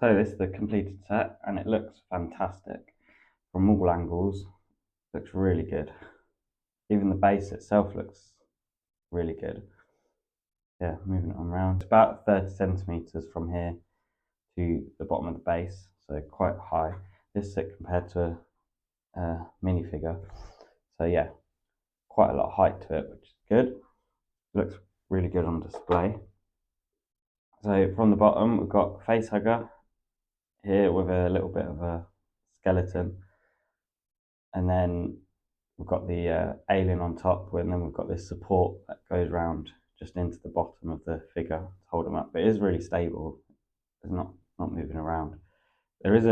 So this is the completed set and it looks fantastic from all angles. Looks really good. Even the base itself looks really good. Yeah, moving it on around. It's about 30 centimeters from here to the bottom of the base, so quite high. This is compared to a minifigure. So yeah, quite a lot of height to it, which is good. Looks really good on display. So from the bottom, we've got face hugger here with a little bit of a skeleton, and then we've got the alien on top, and then we've got this support that goes around just into the bottom of the figure to hold them up. But it is really stable. It's not moving around. There is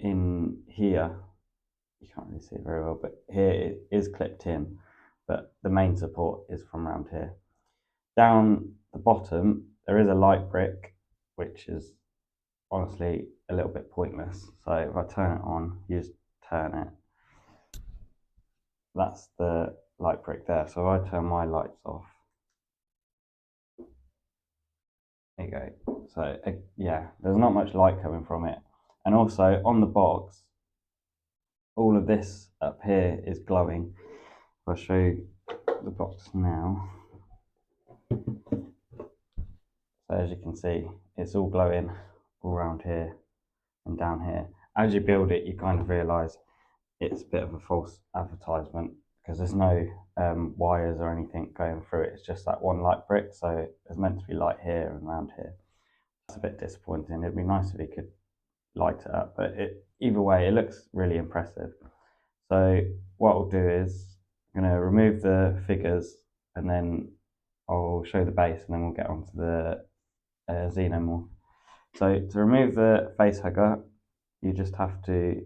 in here, you can't really see it very well, but here it is clipped in, but the main support is from around here. Down the bottom, there is a light brick, which is honestly a little bit pointless. So if I turn it on, you just turn it. That's the light brick there. So if I turn my lights off, there you go. So yeah, there's not much light coming from it. And also on the box, all of this up here is glowing. I'll show you the box now. So as you can see, it's all glowing all around here and down here. As you build it, you kind of realise it's a bit of a false advertisement because there's no wires or anything going through it. It's just that one light brick, so there's meant to be light here and around here. That's a bit disappointing. It'd be nice if you could light it up, but either way, it looks really impressive. So what I'll do is I'm going to remove the figures and then I'll show the base and then we'll get onto the Xenomorph. So to remove the face hugger, you just have to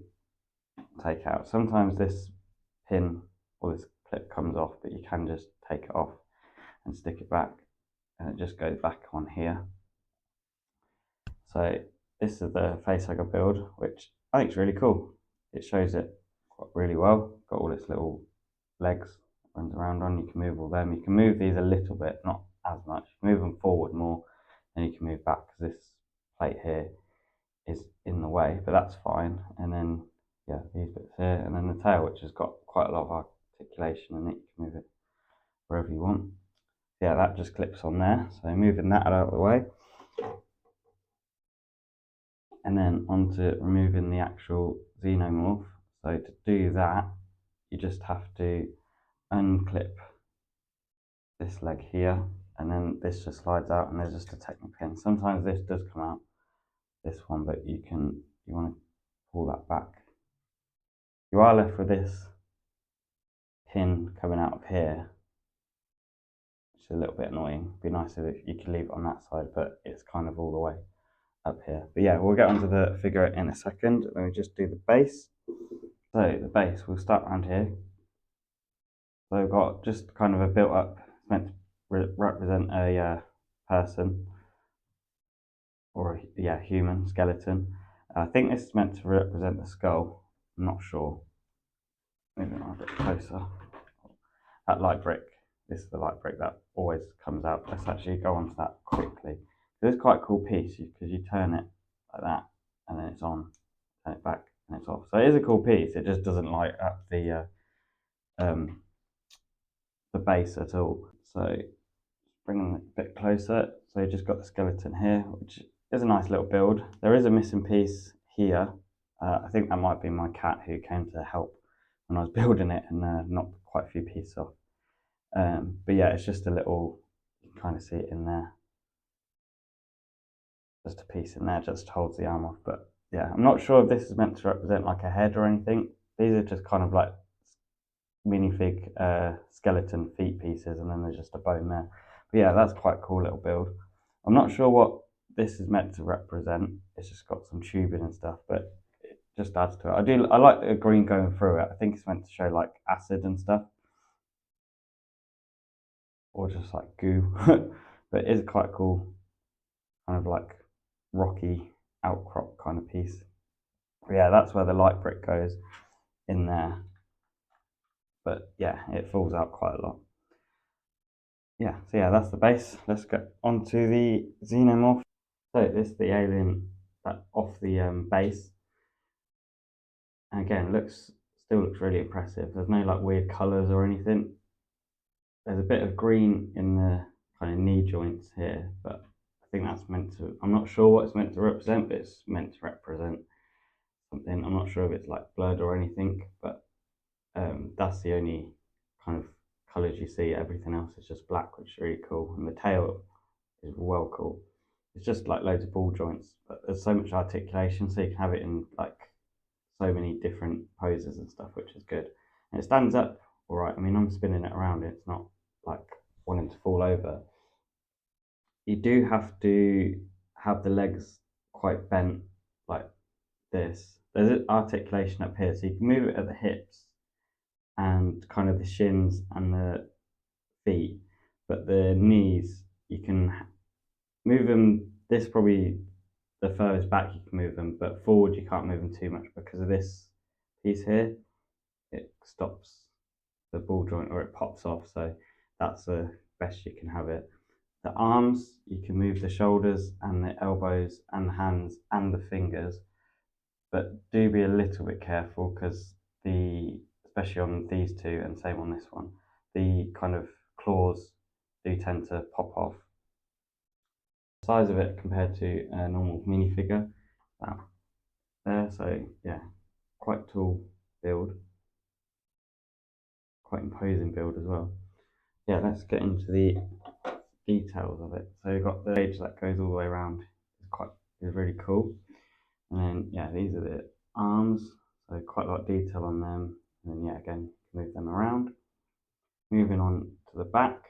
take out. Sometimes this pin or this clip comes off, but you can just take it off and stick it back and it just goes back on here. So this is the face hugger build, which I think is really cool. It shows it really well. Got all its little legs runs around on. You can move all them. You can move these a little bit, not as much. Move them forward more, then you can move back because this plate here is in the way, but that's fine. And then yeah, these bits here, and then the tail, which has got quite a lot of articulation in it. You can move it wherever you want. Yeah, that just clips on there. So moving that out of the way. And then onto removing the actual Xenomorph. So to do that, you just have to unclip this leg here, and then this just slides out, and there's just a technical pin. Sometimes this does come out, this one, but you want to pull that back. You are left with this pin coming out of here, which is a little bit annoying. It'd be nice if you could leave it on that side, but it's kind of all the way up here. But yeah, we'll get onto the figure in a second. Let me just do the base. So the base, we'll start around here. So we've got just kind of a built up, it's meant to represent a person or a human skeleton. I think this is meant to represent the skull. I'm not sure. Maybe a bit closer. That light brick. This is the light brick that always comes out. Let's actually go on to that quickly. It's quite a cool piece because you turn it like that and then it's on. Turn it back and it's off. So it is a cool piece. It just doesn't light up the base at all. So bringing it a bit closer. So you just got the skeleton here, which is a nice little build. There is a missing piece here. I think that might be my cat who came to help when I was building it and knocked quite a few pieces off. But yeah, it's just a little, you can kind of see it in there. Just a piece in there, just holds the arm off. But yeah, I'm not sure if this is meant to represent like a head or anything. These are just kind of like minifig skeleton feet pieces, and then there's just a bone there. But yeah, that's quite a cool little build. I'm not sure what this is meant to represent. It's just got some tubing and stuff, but it just adds to it. I like the green going through it. I think it's meant to show like acid and stuff, or just like goo. But it is quite cool, kind of like rocky outcrop kind of piece. But yeah, that's where the light brick goes in there. But yeah, it falls out quite a lot. Yeah, so yeah, that's the base. Let's get onto the Xenomorph. So this is the alien off the base. And again, still looks really impressive. There's no like weird colours or anything. There's a bit of green in the kind of knee joints here, but I think that's meant to, I'm not sure what it's meant to represent, but it's meant to represent something. I'm not sure if it's like blood or anything, but that's the only kind of colours you see. Everything else is just black, which is really cool. And the tail is well cool. It's just like loads of ball joints, but there's so much articulation, so you can have it in like so many different poses and stuff, which is good. And it stands up all right. I mean, I'm spinning it around, it's not like wanting to fall over. You do have to have the legs quite bent like this. There's articulation up here, so you can move it at the hips and kind of the shins and the feet, but the knees, you can move them. This probably the furthest back you can move them, but forward you can't move them too much because of this piece here. It stops the ball joint or it pops off, so that's the best you can have it. The arms, you can move the shoulders and the elbows and the hands and the fingers, but do be a little bit careful because especially on these two and same on this one, the kind of claws do tend to pop off. The size of it compared to a normal minifigure, that there, so yeah, quite tall build, quite imposing build as well. Yeah, let's get into the details of it. So you've got the edge that goes all the way around. It's really cool. And then yeah, these are the arms. So quite a lot of detail on them. And then yeah, again, move them around. Moving on to the back.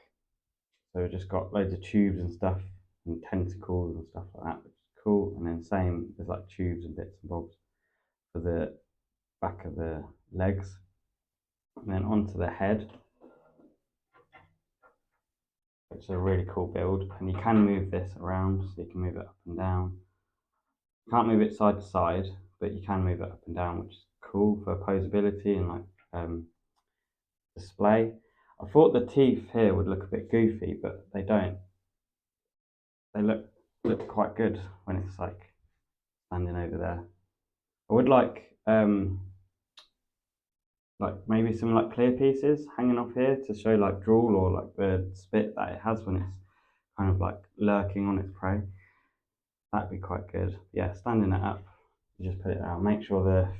So we've just got loads of tubes and stuff and tentacles and stuff like that, which is cool. And then same, there's like tubes and bits and bobs for the back of the legs. And then onto the head. It's a really cool build, and you can move this around, so you can move it up and down. You can't move it side to side, but you can move it up and down, which is cool for posability and like display. I thought the teeth here would look a bit goofy, but they don't. They look quite good when it's like standing over there. I would like maybe some like clear pieces hanging off here to show like drool or like the spit that it has when it's kind of like lurking on its prey. That'd be quite good. Yeah, standing it up, you just put it down. Make sure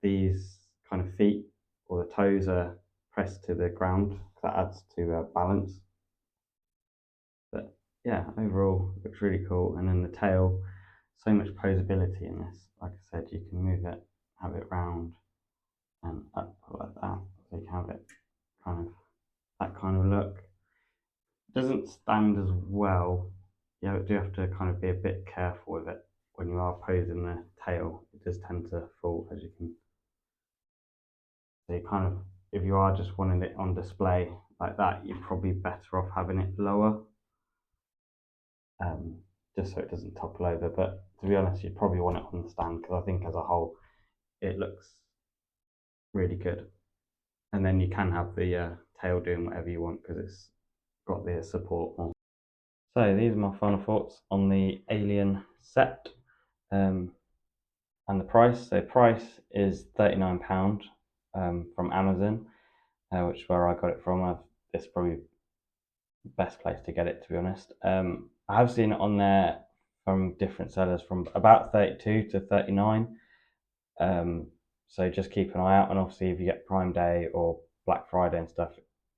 these kind of feet or the toes are pressed to the ground. That adds to balance. But yeah, overall looks really cool. And then the tail, so much posability in this. Like I said, you can move it, have it round and up like that. So you can have it kind of that kind of look. It doesn't stand as well. You do have to kind of be a bit careful with it when you are posing the tail. It does tend to fall, as you can. So you kind of, if you are just wanting it on display like that, you're probably better off having it lower, just so it doesn't topple over. But to be honest, you'd probably want it on the stand because I think as a whole, it looks really good. And then you can have the tail doing whatever you want because it's got the support on. So these are my final thoughts on the Alien set and the price. So price is £39 from Amazon, which is where I got it from. It's probably the best place to get it, to be honest. I have seen it on there from different sellers from about 32 to 39. So just keep an eye out, and obviously if you get Prime Day or Black Friday and stuff,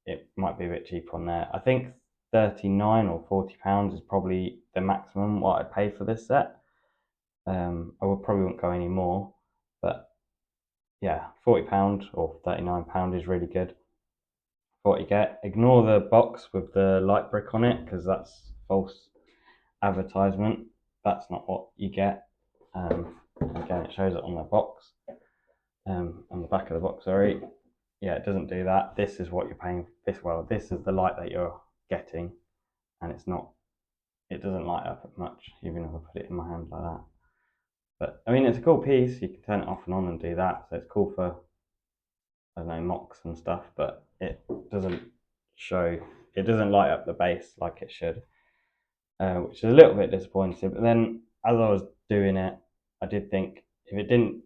it might be a bit cheaper on there. I think £39 or £40 is probably the maximum what I'd pay for this set. I would probably won't go any more, but yeah, £40 or £39 is really good for what you get. Ignore the box with the light brick on it because that's false advertisement. That's not what you get. Again, it shows it on the box, on the back of the box, sorry. Yeah, it doesn't do that. This is what you're paying. This is the light that you're getting, and it doesn't light up much, even if I put it in my hand like that. But I mean, it's a cool piece. You can turn it off and on and do that. So it's cool for, I don't know, mocks and stuff, but it doesn't light up the base like it should, which is a little bit disappointing. But then as I was doing it, I did think if it didn't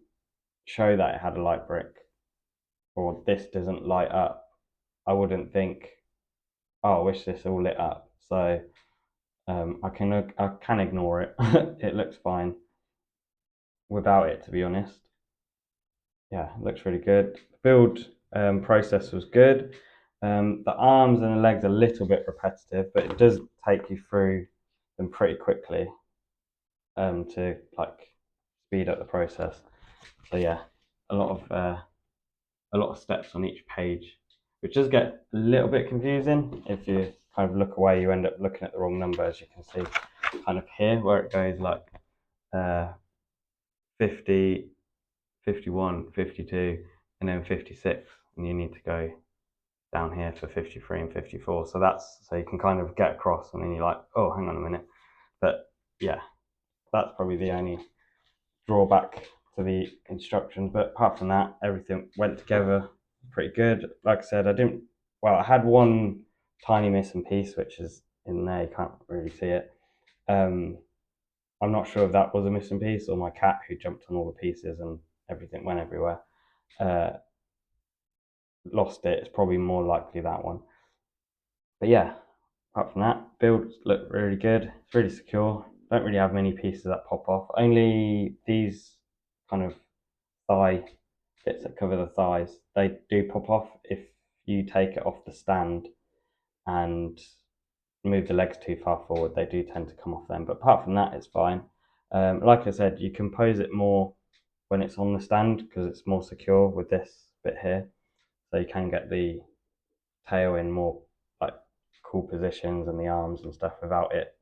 show that it had a light brick or this doesn't light up, I wouldn't think, oh, I wish this all lit up. So I can ignore it. It looks fine without it, to be honest. Yeah, it looks really good. The build process was good. The arms and the legs are a little bit repetitive, but it does take you through them pretty quickly to like speed up the process. So yeah, a lot of steps on each page, which does get a little bit confusing. If you kind of look away, you end up looking at the wrong number, as you can see kind of here, where it goes like 50, 51, 52, and then 56, and you need to go down here for 53 and 54. So that's so you can kind of get across, and then you're like, oh, hang on a minute. But yeah, that's probably the only drawback to the instructions. But apart from that, everything went together pretty good. Like I said, I had one tiny missing piece, which is in there. You can't really see it. I'm not sure if that was a missing piece or my cat who jumped on all the pieces and everything went everywhere. Lost it. It's probably more likely that one. But yeah, apart from that, builds look really good. It's really secure. Don't really have many pieces that pop off. Only these kind of thigh bits that cover the thighs, they do pop off if you take it off the stand and move the legs too far forward. They do tend to come off then. But apart from that, it's fine. Like I said, you can pose it more when it's on the stand because it's more secure with this bit here. So you can get the tail in more like cool positions and the arms and stuff without it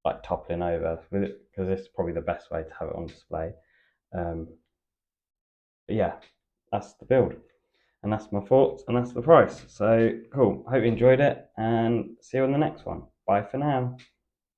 like toppling over, because this is probably the best way to have it on display. But yeah, that's the build, and that's my thoughts, and that's the price. So cool. Hope you enjoyed it, and see you on the next one. Bye for now.